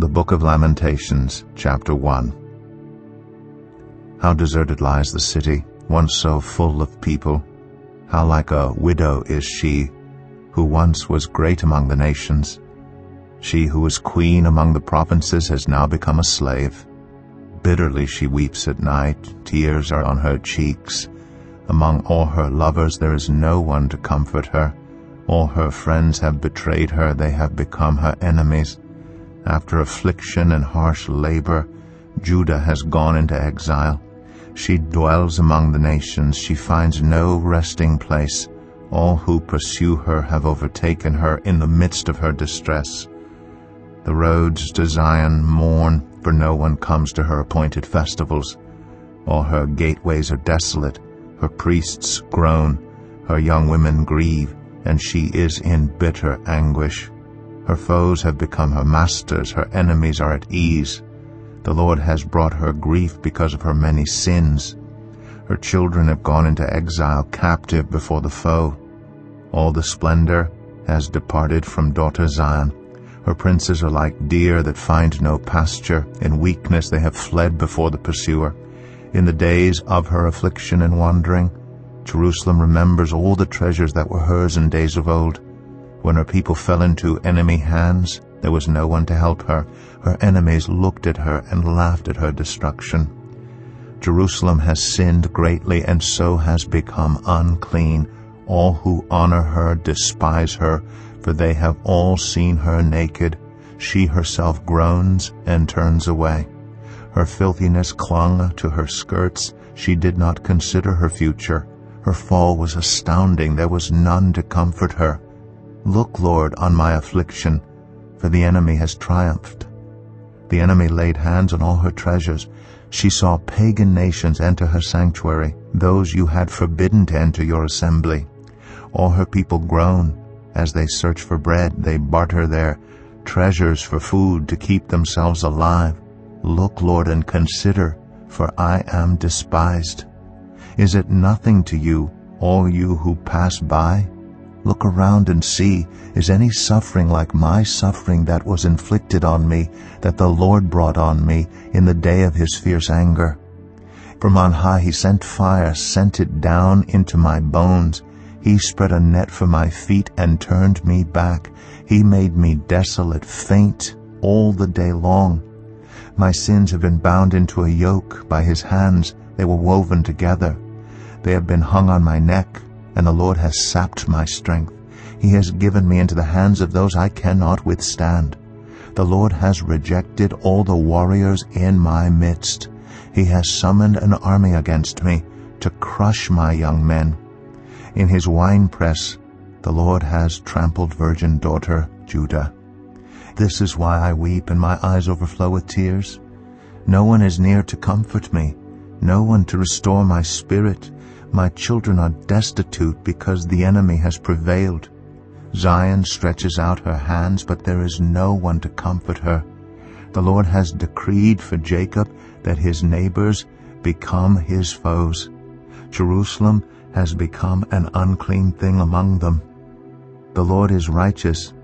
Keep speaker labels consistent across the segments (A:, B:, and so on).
A: The Book of Lamentations, chapter 1. How deserted lies the city, once so full of people. How like a widow is she, who once was great among the nations. She who was queen among the provinces has now become a slave. Bitterly she weeps at night, tears are on her cheeks. Among all her lovers there is no one to comfort her. All her friends have betrayed her, they have become her enemies. After affliction and harsh labor, Judah has gone into exile. She dwells among the nations, she finds no resting place. All who pursue her have overtaken her in the midst of her distress. The roads to Zion mourn, for no one comes to her appointed festivals. All her gateways are desolate, her priests groan, her young women grieve, and she is in bitter anguish. Her foes have become her masters, her enemies are at ease. The Lord has brought her grief because of her many sins. Her children have gone into exile, captive before the foe. All the splendor has departed from daughter Zion. Her princes are like deer that find no pasture. In weakness they have fled before the pursuer. In the days of her affliction and wandering, Jerusalem remembers all the treasures that were hers in days of old. When her people fell into enemy hands, there was no one to help her. Her enemies looked at her and laughed at her destruction. Jerusalem has sinned greatly and so has become unclean. All who honor her despise her, for they have all seen her naked. She herself groans and turns away. Her filthiness clung to her skirts. She did not consider her future. Her fall was astounding. There was none to comfort her. Look, Lord, on my affliction, for the enemy has triumphed. The enemy laid hands on all her treasures. She saw pagan nations enter her sanctuary, those you had forbidden to enter your assembly. All her people groan. As they search for bread, they barter their treasures for food to keep themselves alive. Look, Lord, and consider, for I am despised. Is it nothing to you, all you who pass by? Look around and see, is any suffering like my suffering that was inflicted on me, that the Lord brought on me in the day of his fierce anger? From on high he sent fire, sent it down into my bones. He spread a net for my feet and turned me back. He made me desolate, faint, all the day long. My sins have been bound into a yoke by his hands. They were woven together. They have been hung on my neck, and the Lord has sapped my strength. He has given me into the hands of those I cannot withstand. The Lord has rejected all the warriors in my midst. He has summoned an army against me to crush my young men. In his winepress the Lord has trampled virgin daughter Judah. This is why I weep and my eyes overflow with tears. No one is near to comfort me, no one to restore my spirit. My children are destitute because the enemy has prevailed. Zion stretches out her hands, but there is no one to comfort her. The Lord has decreed for Jacob that his neighbors become his foes. Jerusalem has become an unclean thing among them. The Lord is righteous,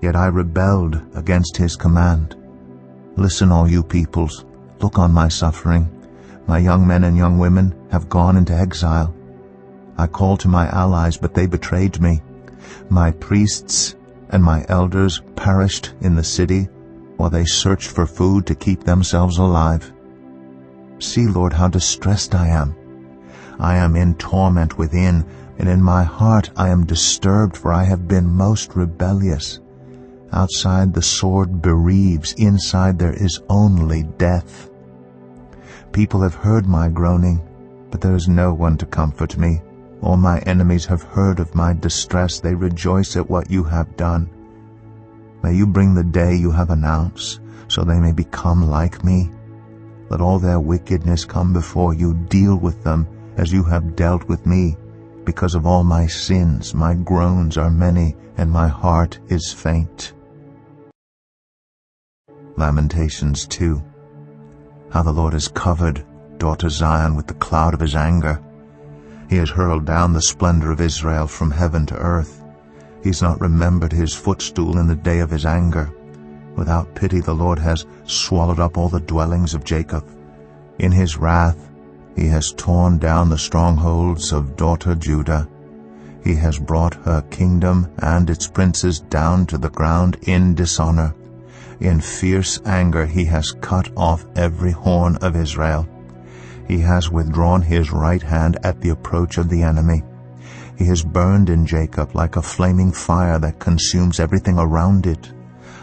A: yet I rebelled against his command. Listen, all you peoples, look on my suffering. My young men and young women have gone into exile. I called to my allies, but they betrayed me. My priests and my elders perished in the city while they searched for food to keep themselves alive. See, Lord, how distressed I am. I am in torment within, and in my heart I am disturbed, for I have been most rebellious. Outside the sword bereaves, inside there is only death. People have heard my groaning, but there is no one to comfort me. All my enemies have heard of my distress. They rejoice at what you have done. May you bring the day you have announced, so they may become like me. Let all their wickedness come before you. Deal with them as you have dealt with me. Because of all my sins, my groans are many, and my heart is faint. Lamentations 2. How the Lord has covered daughter Zion with the cloud of his anger. He has hurled down the splendor of Israel from heaven to earth. He's not remembered his footstool in the day of his anger. Without pity the Lord has swallowed up all the dwellings of Jacob. In his wrath he has torn down the strongholds of daughter Judah. He has brought her kingdom and its princes down to the ground in dishonor. In fierce anger he has cut off every horn of Israel. He has withdrawn his right hand at the approach of the enemy. He has burned in Jacob like a flaming fire that consumes everything around it.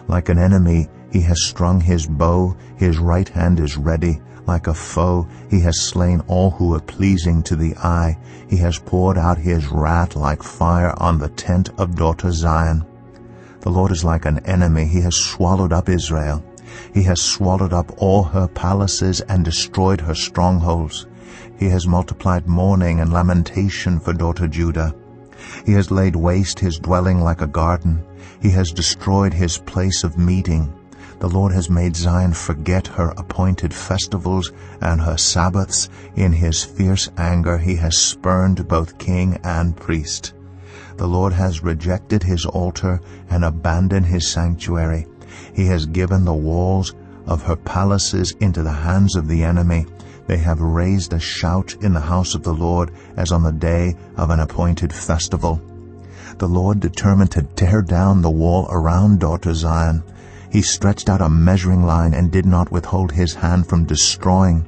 A: Like an enemy he has strung his bow, his right hand is ready. Like a foe he has slain all who are pleasing to the eye. He has poured out his wrath like fire on the tent of daughter Zion. The Lord is like an enemy. He has swallowed up Israel. He has swallowed up all her palaces and destroyed her strongholds. He has multiplied mourning and lamentation for daughter Judah. He has laid waste his dwelling like a garden. He has destroyed his place of meeting. The Lord has made Zion forget her appointed festivals and her Sabbaths. In his fierce anger he has spurned both king and priest. The Lord has rejected his altar and abandoned his sanctuary. He has given the walls of her palaces into the hands of the enemy. They have raised a shout in the house of the Lord as on the day of an appointed festival. The Lord determined to tear down the wall around daughter Zion. He stretched out a measuring line and did not withhold his hand from destroying.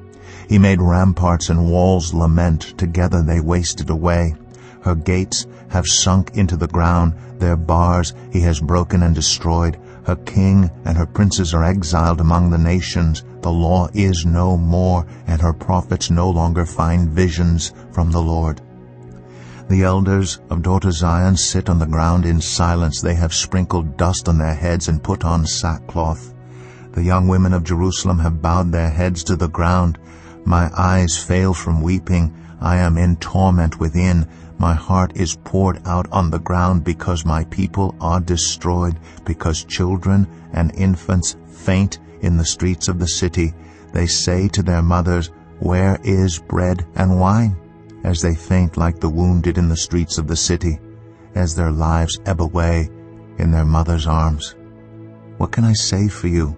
A: He made ramparts and walls lament. Together they wasted away. Her gates have sunk into the ground. Their bars he has broken and destroyed. Her king and her princes are exiled among the nations. The law is no more, and her prophets no longer find visions from the Lord. The elders of daughter Zion sit on the ground in silence. They have sprinkled dust on their heads and put on sackcloth. The young women of Jerusalem have bowed their heads to the ground. My eyes fail from weeping. I am in torment within. My heart is poured out on the ground because my people are destroyed, because children and infants faint in the streets of the city. They say to their mothers, "Where is bread and wine?" as they faint like the wounded in the streets of the city, as their lives ebb away in their mother's arms. What can I say for you?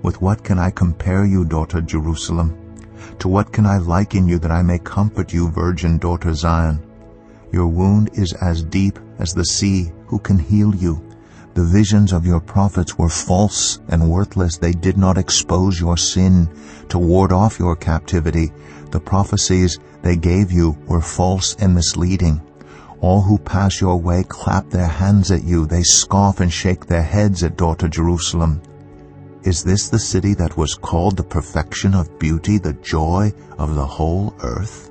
A: With what can I compare you, daughter Jerusalem? To what can I liken you that I may comfort you, virgin daughter Zion? Your wound is as deep as the sea. Who can heal you? The visions of your prophets were false and worthless. They did not expose your sin to ward off your captivity. The prophecies they gave you were false and misleading. All who pass your way clap their hands at you. They scoff and shake their heads at daughter Jerusalem. Is this the city that was called the perfection of beauty, the joy of the whole earth?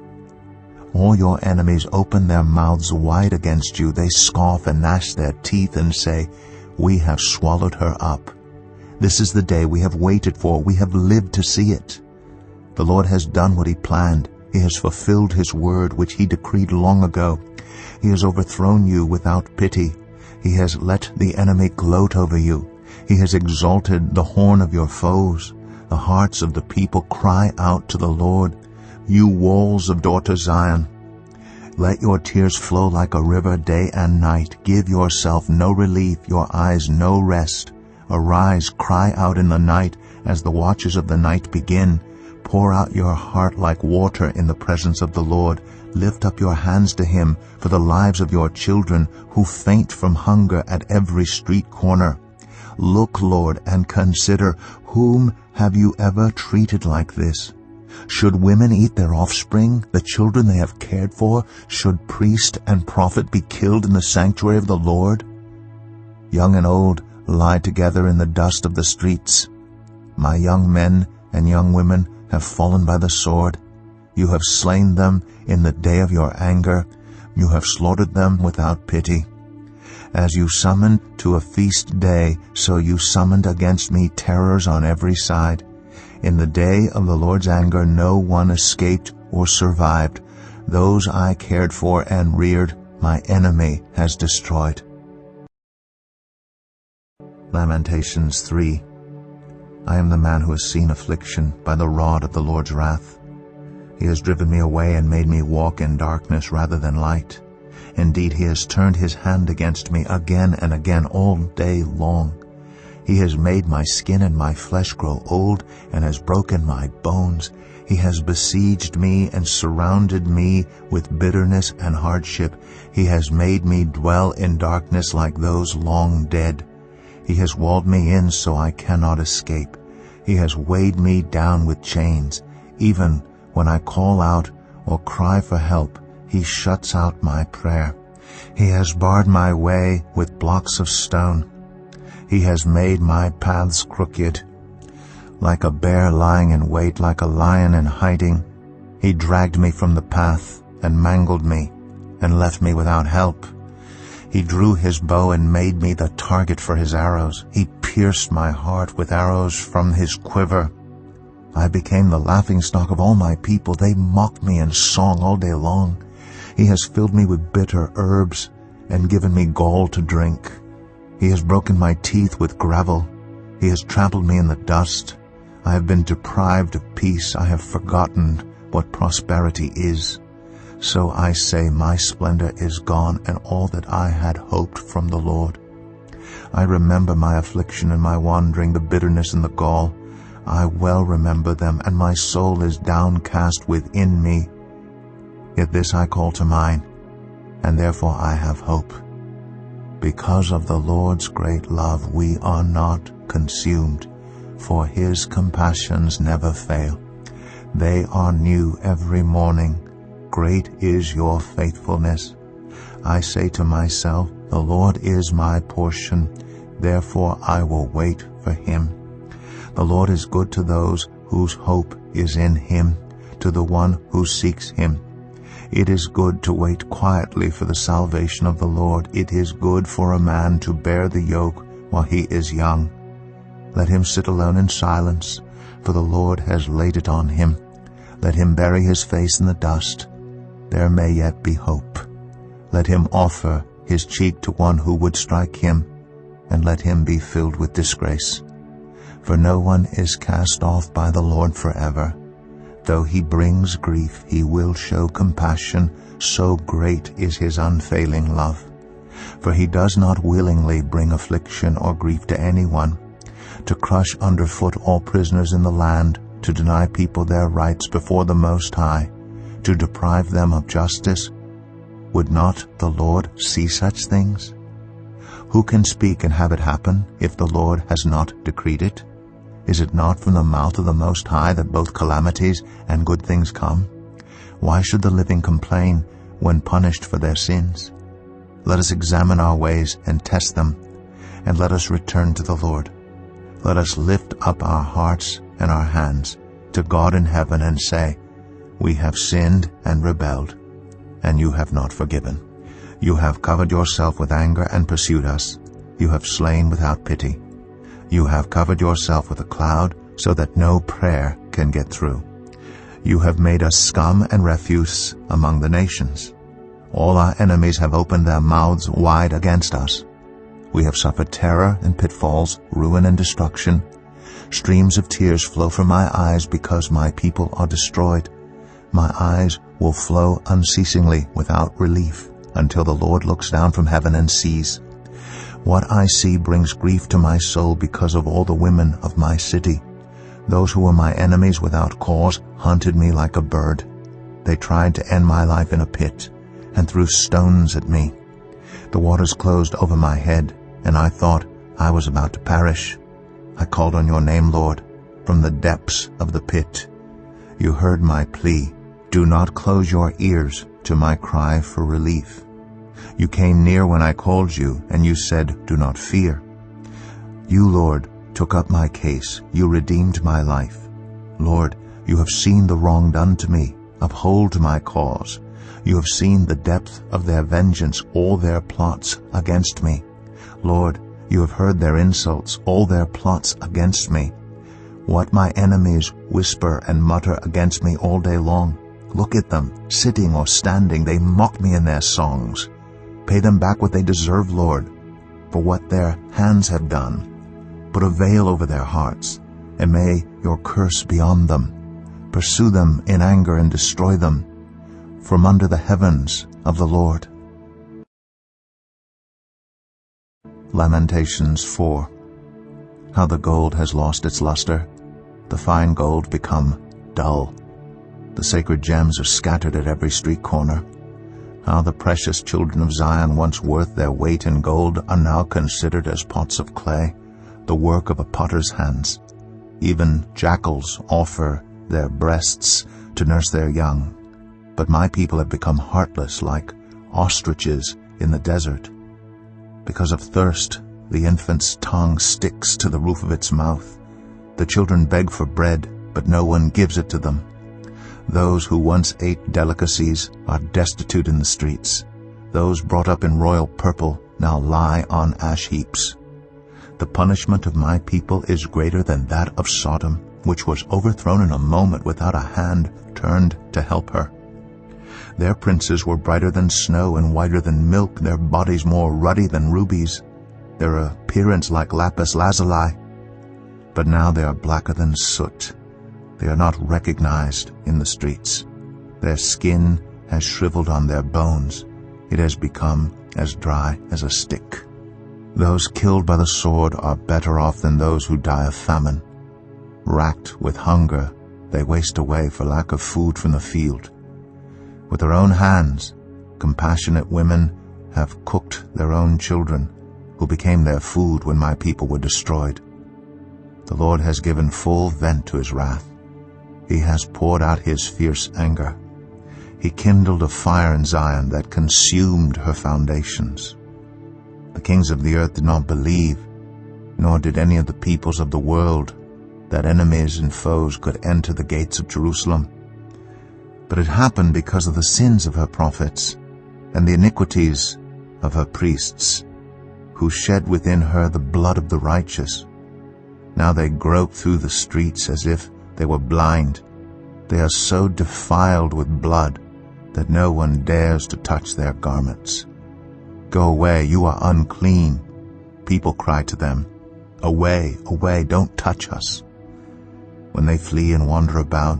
A: All your enemies open their mouths wide against you. They scoff and gnash their teeth and say, "We have swallowed her up." This is the day we have waited for. We have lived to see it. The Lord has done what he planned. He has fulfilled his word, which he decreed long ago. He has overthrown you without pity. He has let the enemy gloat over you. He has exalted the horn of your foes. The hearts of the people cry out to the Lord. You walls of daughter Zion, let your tears flow like a river day and night. Give yourself no relief, your eyes no rest. Arise, cry out in the night as the watches of the night begin. Pour out your heart like water in the presence of the Lord. Lift up your hands to him for the lives of your children who faint from hunger at every street corner. Look, Lord, and consider, whom have you ever treated like this? Should women eat their offspring, the children they have cared for? Should priest and prophet be killed in the sanctuary of the Lord? Young and old lie together in the dust of the streets. My young men and young women have fallen by the sword. You have slain them in the day of your anger. You have slaughtered them without pity. As you summoned to a feast day, so you summoned against me terrors on every side. In the day of the Lord's anger no one escaped or survived. Those I cared for and reared, my enemy has destroyed. Lamentations 3. I am the man who has seen affliction by the rod of the Lord's wrath. He has driven me away and made me walk in darkness rather than light. Indeed, he has turned his hand against me again and again all day long. He has made my skin and my flesh grow old, and has broken my bones. He has besieged me and surrounded me with bitterness and hardship. He has made me dwell in darkness like those long dead. He has walled me in so I cannot escape. He has weighed me down with chains. Even when I call out or cry for help, he shuts out my prayer. He has barred my way with blocks of stone. He has made my paths crooked. Like a bear lying in wait, like a lion in hiding, he dragged me from the path and mangled me and left me without help. He drew his bow and made me the target for his arrows. He pierced my heart with arrows from his quiver. I became the laughingstock of all my people. They mocked me in song all day long. He has filled me with bitter herbs and given me gall to drink. He has broken my teeth with gravel. He has trampled me in the dust. I have been deprived of peace. I have forgotten what prosperity is. So I say, my splendor is gone, and all that I had hoped from the Lord. I remember my affliction and my wandering, the bitterness and the gall. I well remember them, and my soul is downcast within me. Yet this I call to mind, and therefore I have hope. Because of the Lord's great love we are not consumed, for his compassions never fail. They are new every morning. Great is your faithfulness. I say to myself, the Lord is my portion, therefore I will wait for him. The Lord is good to those whose hope is in him, to the one who seeks him. It is good to wait quietly for the salvation of the Lord. It is good for a man to bear the yoke while he is young. Let him sit alone in silence, for the Lord has laid it on him. Let him bury his face in the dust. There may yet be hope. Let him offer his cheek to one who would strike him, and let him be filled with disgrace. For no one is cast off by the Lord forever. Though he brings grief, he will show compassion, so great is his unfailing love. For he does not willingly bring affliction or grief to anyone, to crush underfoot all prisoners in the land, to deny people their rights before the Most High, to deprive them of justice. Would not the Lord see such things? Who can speak and have it happen if the Lord has not decreed it? Is it not from the mouth of the Most High that both calamities and good things come? Why should the living complain when punished for their sins? Let us examine our ways and test them, and let us return to the Lord. Let us lift up our hearts and our hands to God in heaven and say, we have sinned and rebelled, and you have not forgiven. You have covered yourself with anger and pursued us. You have slain without pity. You have covered yourself with a cloud so that no prayer can get through. You have made us scum and refuse among the nations. All our enemies have opened their mouths wide against us. We have suffered terror and pitfalls, ruin and destruction. Streams of tears flow from my eyes because my people are destroyed. My eyes will flow unceasingly without relief until the Lord looks down from heaven and sees. What I see brings grief to my soul because of all the women of my city. Those who were my enemies without cause hunted me like a bird. They tried to end my life in a pit and threw stones at me. The waters closed over my head, and I thought I was about to perish. I called on your name, Lord, from the depths of the pit. You heard my plea. Do not close your ears to my cry for relief. You came near when I called you, and you said, do not fear. You, Lord, took up my case. You redeemed my life. Lord, you have seen the wrong done to me. Uphold my cause. You have seen the depth of their vengeance, all their plots against me. Lord, you have heard their insults, all their plots against me. What my enemies whisper and mutter against me all day long. Look at them, sitting or standing, they mock me in their songs. Pay them back what they deserve, Lord, for what their hands have done. Put a veil over their hearts, and may your curse be on them. Pursue them in anger and destroy them from under the heavens of the Lord. Lamentations 4. how the gold has lost its luster, the fine gold become dull. The sacred gems are scattered at every street corner. How the precious children of Zion, once worth their weight in gold, are now considered as pots of clay, the work of a potter's hands. Even jackals offer their breasts to nurse their young. But my people have become heartless like ostriches in the desert. Because of thirst, the infant's tongue sticks to the roof of its mouth. The children beg for bread, but no one gives it to them. Those who once ate delicacies are destitute in the streets. Those brought up in royal purple now lie on ash heaps. The punishment of my people is greater than that of Sodom, which was overthrown in a moment without a hand turned to help her. Their princes were brighter than snow and whiter than milk, their bodies more ruddy than rubies, their appearance like lapis lazuli. But now they are blacker than soot. They are not recognized in the streets. Their skin has shriveled on their bones. It has become as dry as a stick. Those killed by the sword are better off than those who die of famine. Racked with hunger, they waste away for lack of food from the field. With their own hands, compassionate women have cooked their own children, who became their food when my people were destroyed. The Lord has given full vent to his wrath. He has poured out his fierce anger. He kindled a fire in Zion that consumed her foundations. The kings of the earth did not believe, nor did any of the peoples of the world, that enemies and foes could enter the gates of Jerusalem. But it happened because of the sins of her prophets and the iniquities of her priests, who shed within her the blood of the righteous. Now they grope through the streets as if they were blind. They are so defiled with blood that no one dares to touch their garments. Go away, you are unclean. People cry to them, away, away, don't touch us. When they flee and wander about,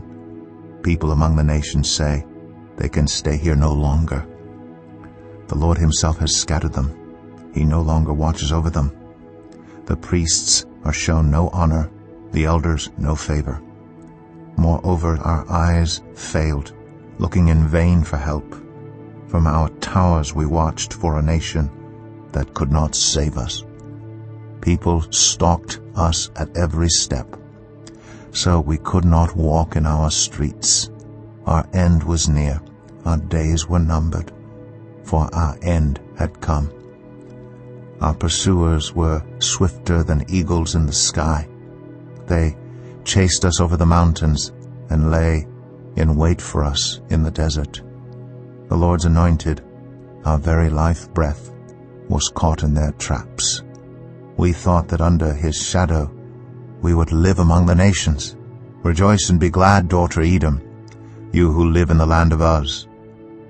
A: people among the nations say, they can stay here no longer. The Lord himself has scattered them. He no longer watches over them. The priests are shown no honor, the elders no favor. Moreover, our eyes failed, looking in vain for help. From our towers we watched for a nation that could not save us. People stalked us at every step, so we could not walk in our streets. Our end was near, our days were numbered, for our end had come. Our pursuers were swifter than eagles in the sky. They chased us over the mountains and lay in wait for us in the desert. The Lord's anointed, our very life breath, was caught in their traps. We thought that under his shadow we would live among the nations. Rejoice and be glad, daughter Edom, you who live in the land of Uz.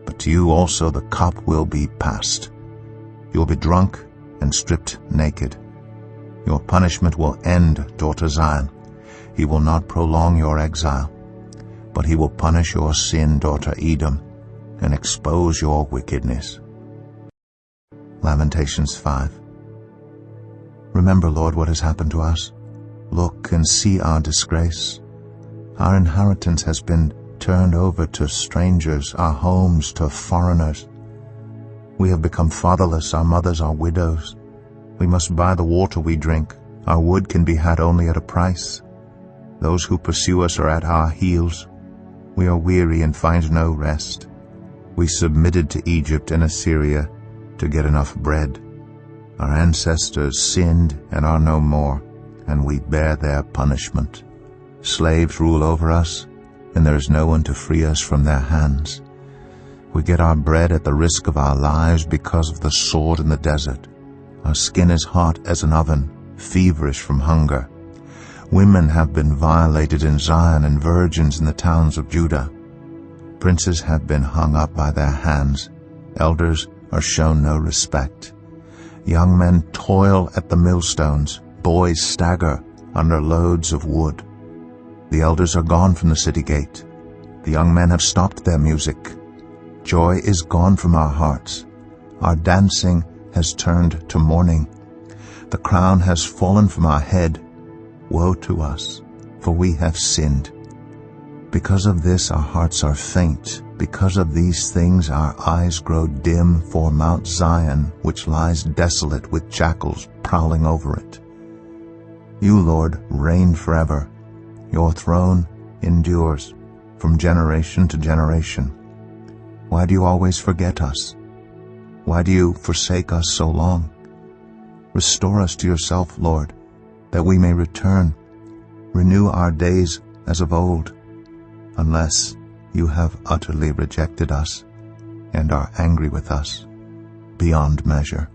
A: But to you also the cup will be passed. You will be drunk and stripped naked. Your punishment will end, daughter Zion. He will not prolong your exile, but he will punish your sin, daughter Edom, and expose your wickedness. Lamentations 5. Remember, Lord, what has happened to us. Look and see our disgrace. Our inheritance has been turned over to strangers, our homes to foreigners. We have become fatherless, our mothers are widows. We must buy the water we drink. Our wood can be had only at a price. Those who pursue us are at our heels. We are weary and find no rest. We submitted to Egypt and Assyria to get enough bread. Our ancestors sinned and are no more, and we bear their punishment. Slaves rule over us, and there is no one to free us from their hands. We get our bread at the risk of our lives because of the sword in the desert. Our skin is hot as an oven, feverish from hunger. Women have been violated in Zion and virgins in the towns of Judah. Princes have been hung up by their hands. Elders are shown no respect. Young men toil at the millstones. Boys stagger under loads of wood. The elders are gone from the city gate. The young men have stopped their music. Joy is gone from our hearts. Our dancing has turned to mourning. The crown has fallen from our head, Woe to us, for we have sinned. Because of this our hearts are faint. Because of these things our eyes grow dim for Mount Zion, which lies desolate with jackals prowling over it. You, Lord, reign forever. Your throne endures from generation to generation. Why do you always forget us? Why do you forsake us so long? Restore us to yourself, Lord, that we may return. Renew our days as of old, unless you have utterly rejected us and are angry with us beyond measure.